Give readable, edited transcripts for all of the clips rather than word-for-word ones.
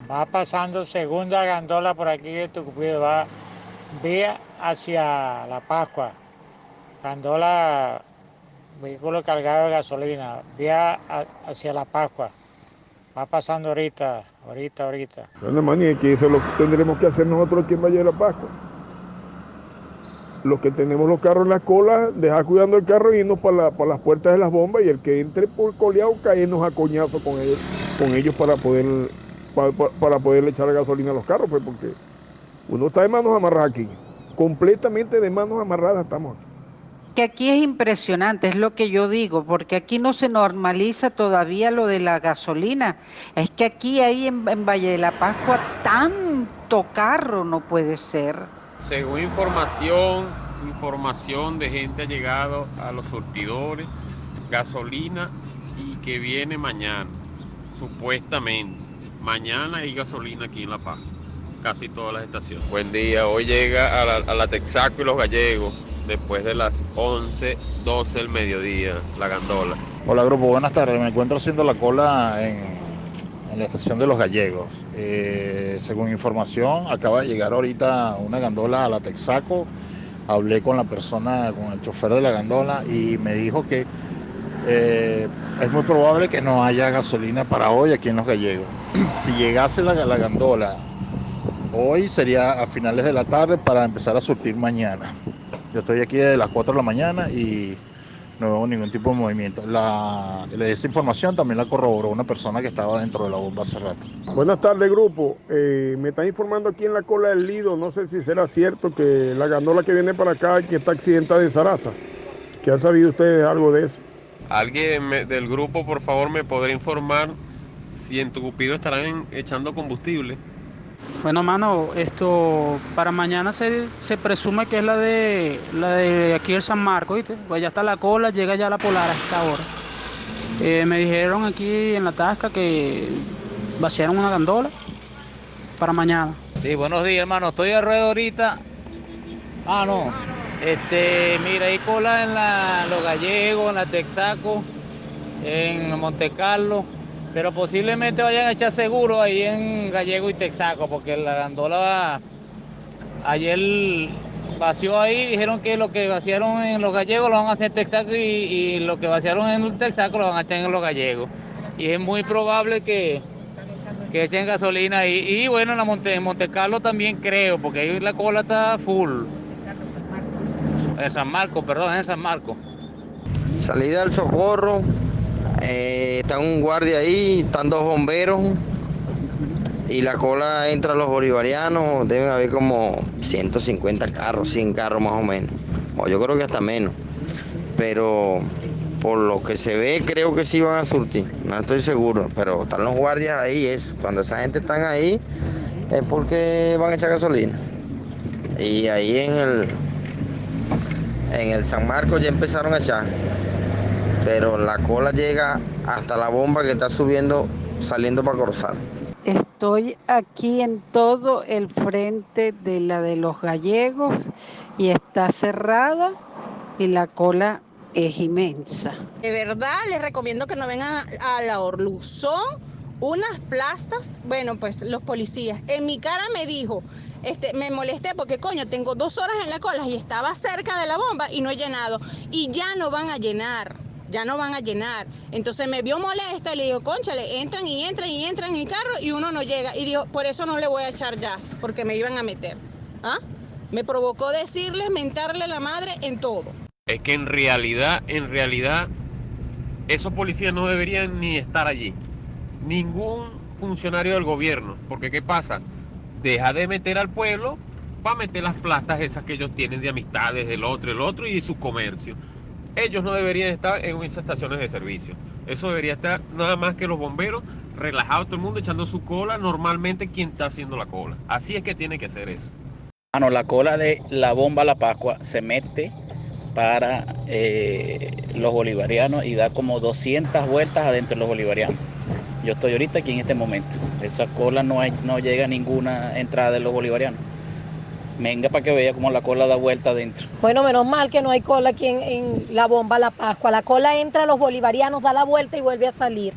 Va pasando segunda gandola por aquí de Tucupido, va vía hacia La Pascua. Gandola, vehículo cargado de gasolina, vía hacia La Pascua. Va pasando ahorita. Bueno, man, y que eso lo tendremos que hacer nosotros aquí en Valle de la Pascua. Los que tenemos los carros en la cola, dejar cuidando el carro y irnos para las puertas de las bombas y el que entre por coleado, caernos a coñazo con ellos para poderle echar gasolina a los carros, pues porque uno está de manos amarradas aquí, completamente de manos amarradas estamos. Que aquí es impresionante, es lo que yo digo, porque aquí no se normaliza todavía lo de la gasolina. Es que aquí hay en Valle de la Pascua tanto carro, no puede ser. Según información de gente ha llegado a los surtidores, gasolina y que viene mañana, supuestamente. Mañana hay gasolina aquí en La Paz, casi todas las estaciones. Buen día, hoy llega a la Texaco y Los Gallegos, después de las 11:12 del mediodía, la gandola. Hola grupo, buenas tardes. Me encuentro haciendo la cola en la estación de Los Gallegos. Según información, acaba de llegar ahorita una gandola a la Texaco. Hablé con la persona, con el chofer de la gandola y me dijo que es muy probable que no haya gasolina para hoy aquí en Los Gallegos. Si llegase la gandola hoy sería a finales de la tarde para empezar a surtir mañana. Yo estoy aquí desde las 4 de la mañana y no veo ningún tipo de movimiento. Esta información también la corroboró una persona que estaba dentro de la bomba hace rato. Buenas tardes, grupo. Me están informando aquí en la cola del Lido, no sé si será cierto que la gandola que viene para acá que está accidentada en Sarasa. ¿Qué han sabido ustedes algo de eso? ¿Alguien del grupo, por favor, me podrá informar si en Tucupido estarán echando combustible? Bueno, mano, esto para mañana se presume que es la de aquí el San Marcos, ¿viste? Pues ya está la cola, llega ya la Polar a esta hora. Me dijeron aquí en la Tasca que vaciaron una gandola para mañana. Sí, buenos días, hermano. Estoy a ruedo ahorita. Ah, no. Mira, hay cola en Los Gallegos, en la Texaco, en Monte Carlo. Pero posiblemente vayan a echar seguro ahí en Gallego y Texaco, porque la gandola ayer vació ahí, dijeron que lo que vaciaron en Los Gallegos lo van a hacer en Texaco y lo que vaciaron en Texaco lo van a echar en Los Gallegos. Y es muy probable que echen gasolina ahí. Y bueno, en Monte Carlo también creo, porque ahí la cola está full. En San Marcos, perdón, en San Marcos. Salida del Socorro. Está un guardia ahí, están dos bomberos y la cola entra a los bolivarianos, deben haber como 150 carros, 100 carros más o menos, o yo creo que hasta menos, pero por lo que se ve creo que sí van a surtir, no estoy seguro, pero están los guardias ahí, cuando esa gente están ahí es porque van a echar gasolina. Y ahí en el San Marcos ya empezaron a echar, pero la cola llega hasta la bomba que está subiendo, saliendo para Corozal. Estoy aquí en todo el frente de la de Los Gallegos y está cerrada y la cola es inmensa. De verdad les recomiendo que no vengan a la Orluz. Son unas plastas, bueno, pues los policías. En mi cara me dijo, me molesté porque coño, tengo 2 horas en la cola y estaba cerca de la bomba y no he llenado. Y ya no van a llenar. Entonces me vio molesta y le digo, cónchale, entran en el carro y uno no llega. Y dijo, por eso no le voy a echar gas, porque me iban a meter. ¿Ah? Me provocó decirles, mentarle la madre en todo. Es que en realidad, esos policías no deberían ni estar allí. Ningún funcionario del gobierno. Porque ¿qué pasa? Deja de meter al pueblo para meter las plastas esas que ellos tienen de amistades del otro, el otro y su comercio. Ellos no deberían estar en esas estaciones de servicio. Eso debería estar nada más que los bomberos, relajados todo el mundo, echando su cola, normalmente quien está haciendo la cola. Así es que tiene que ser eso. Mano, la cola de la bomba La Pascua se mete para los bolivarianos y da como 200 vueltas adentro de los bolivarianos. Yo estoy ahorita aquí en este momento. Esa cola no llega a ninguna entrada de los bolivarianos. Venga para que vea cómo la cola da vuelta adentro. Bueno, menos mal que no hay cola aquí en la bomba La Pascua. La cola entra a los bolivarianos, da la vuelta y vuelve a salir.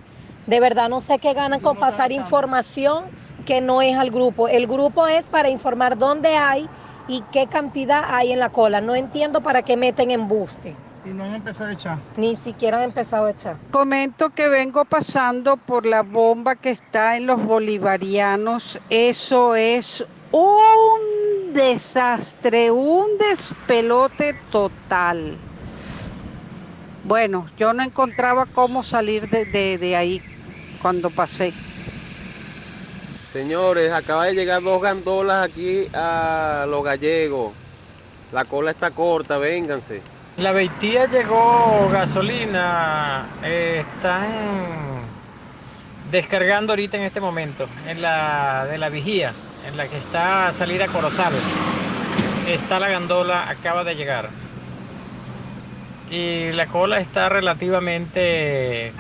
De verdad no sé qué ganan con pasar información que no es al grupo. El grupo es para informar dónde hay y qué cantidad hay en la cola. No entiendo para qué meten embuste. Y no han empezado a echar. Ni siquiera han empezado a echar. Comento que vengo pasando por la bomba que está en los bolivarianos. Eso es un desastre, un despelote total. Bueno, yo no encontraba cómo salir de ahí cuando pasé. Señores, acaba de llegar 2 gandolas aquí a Los Gallegos. La cola está corta, vénganse. La Beitía llegó gasolina, están descargando ahorita en este momento, en la de la vigía, en la que está a salir a Corozal. Está la gandola, acaba de llegar. Y la cola está relativamente,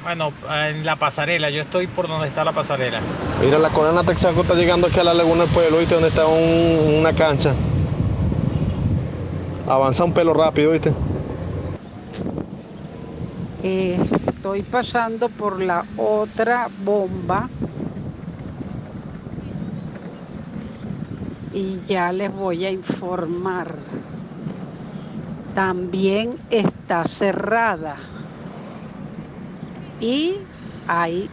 bueno, en la pasarela. Yo estoy por donde está la pasarela. Mira, la cola en la Texaco está llegando aquí a la Laguna del Pueblo, ¿viste? Donde está una cancha. Avanza un pelo rápido, ¿viste? Estoy pasando por la otra bomba y ya les voy a informar. También está cerrada y hay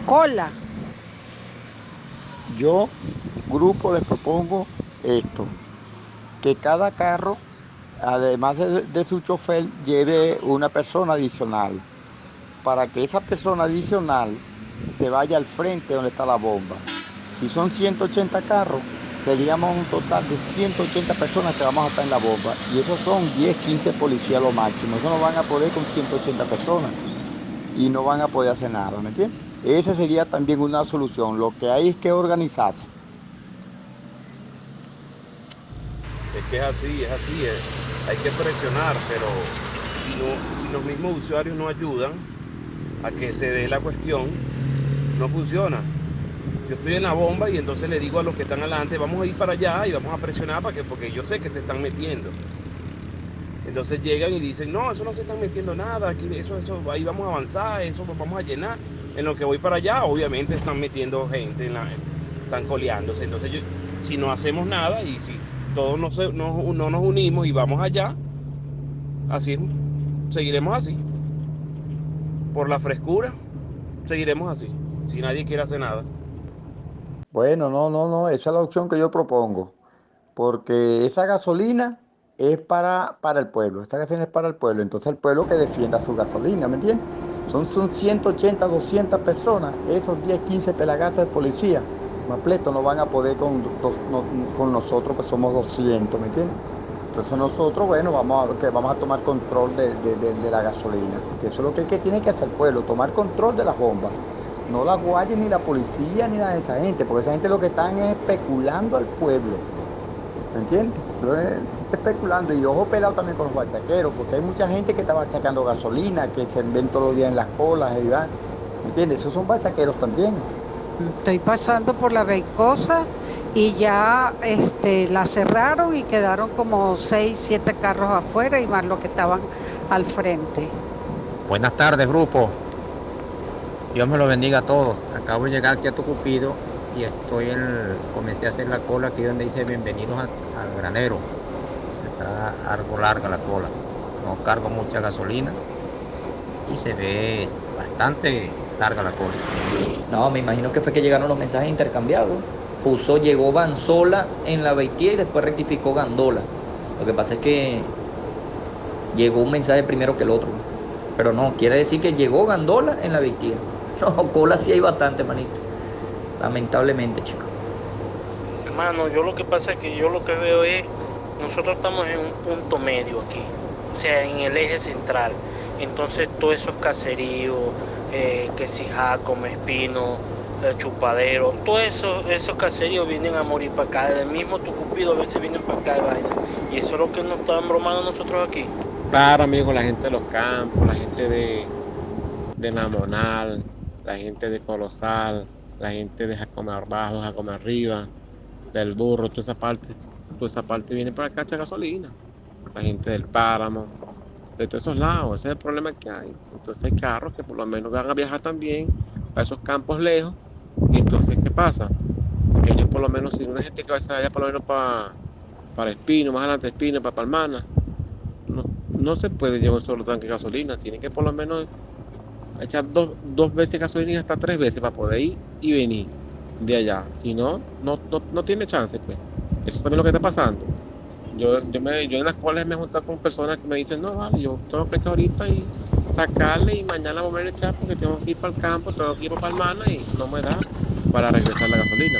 cola. Yo, grupo, les propongo esto, que cada carro, además de su chofer, lleve una persona adicional, para que esa persona adicional se vaya al frente donde está la bomba. Si son 180 carros, seríamos un total de 180 personas que vamos a estar en la bomba, y esos son 10, 15 policías lo máximo. Eso no van a poder con 180 personas y no van a poder hacer nada, ¿me entiendes? Esa sería también una solución. Lo que hay es que organizarse. Es que es así, hay que presionar, pero si los mismos usuarios no ayudan a que se dé la cuestión, no funciona. Yo estoy en la bomba y entonces le digo a los que están adelante, vamos a ir para allá y vamos a presionar porque yo sé que se están metiendo. Entonces llegan y dicen, no, eso no se están metiendo nada, aquí eso, ahí vamos a avanzar, eso lo vamos a llenar. En lo que voy para allá, obviamente están metiendo gente, están coleándose. Entonces si no hacemos nada y si todos no nos unimos y vamos allá, así seguiremos así. Por la frescura, seguiremos así, si nadie quiere hacer nada. Bueno, no, esa es la opción que yo propongo, porque esa gasolina es para el pueblo, esta gasolina es para el pueblo, entonces el pueblo que defienda su gasolina, ¿me entiendes? Son 180, 200 personas, esos 10, 15 pelagatas de policía, Mapleto, no van a poder con nosotros que somos 200, ¿me entiendes? Entonces nosotros, bueno, vamos a tomar control de la gasolina, que eso es lo que tiene que hacer el pueblo, tomar control de las bombas. No la guardia, ni la policía, ni nada de esa gente, porque esa gente lo que están es especulando al pueblo, ¿me entiendes? Especulando, y ojo pelado también con los bachaqueros, porque hay mucha gente que está bachacando gasolina, que se ven todos los días en las colas, ¿me entiendes? Esos son bachaqueros también. Estoy pasando por la Beicosa y ya la cerraron y quedaron como 6, 7 carros afuera y más los que estaban al frente. Buenas tardes, grupo. Dios me lo bendiga a todos. Acabo de llegar aquí a Tucupido y comencé a hacer la cola aquí donde dice bienvenidos al granero. Está algo larga la cola. No cargo mucha gasolina y se ve bastante larga la cola. No, me imagino que fue que llegaron los mensajes intercambiados. Llegó Banzola en la Beitía y después rectificó Gandola. Lo que pasa es que llegó un mensaje primero que el otro. Pero no, quiere decir que llegó Gandola en la Beitía. No, cola sí hay bastante, manito. Lamentablemente, chicos. Hermano, yo lo que pasa es que yo lo que veo es, nosotros estamos en un punto medio aquí, o sea, en el eje central. Entonces todos esos caseríos, que si Jacome, Espino, Chupadero, todos esos caseríos vienen a morir para acá. Del mismo Tucupido a veces vienen para acá de vaina. Y eso es lo que nos está embromando nosotros aquí. Claro, amigo, la gente de los campos, la gente de Namonal, la gente de Colosal, la gente de Jacome Abajo, Jacome Arriba, del Burro, toda esa parte viene para acá a echar gasolina. La gente del Páramo, de todos esos lados, ese es el problema que hay. Entonces hay carros que por lo menos van a viajar también a esos campos lejos. Y entonces, ¿qué pasa? Ellos por lo menos, si una gente que va a allá por lo menos para Espino, más adelante Espino, para Palmana, no se puede llevar un solo tanque de gasolina, tienen que por lo menos echar dos veces gasolina y hasta 3 veces para poder ir y venir de allá. Si no, no tiene chance, pues. Eso también es lo que está pasando. Yo en las cuales me he juntado con personas que me dicen, no, vale, yo tengo que echar ahorita y sacarle y mañana volver a echar porque tengo que ir para el campo, tengo que ir para Palmana y no me da para regresar la gasolina.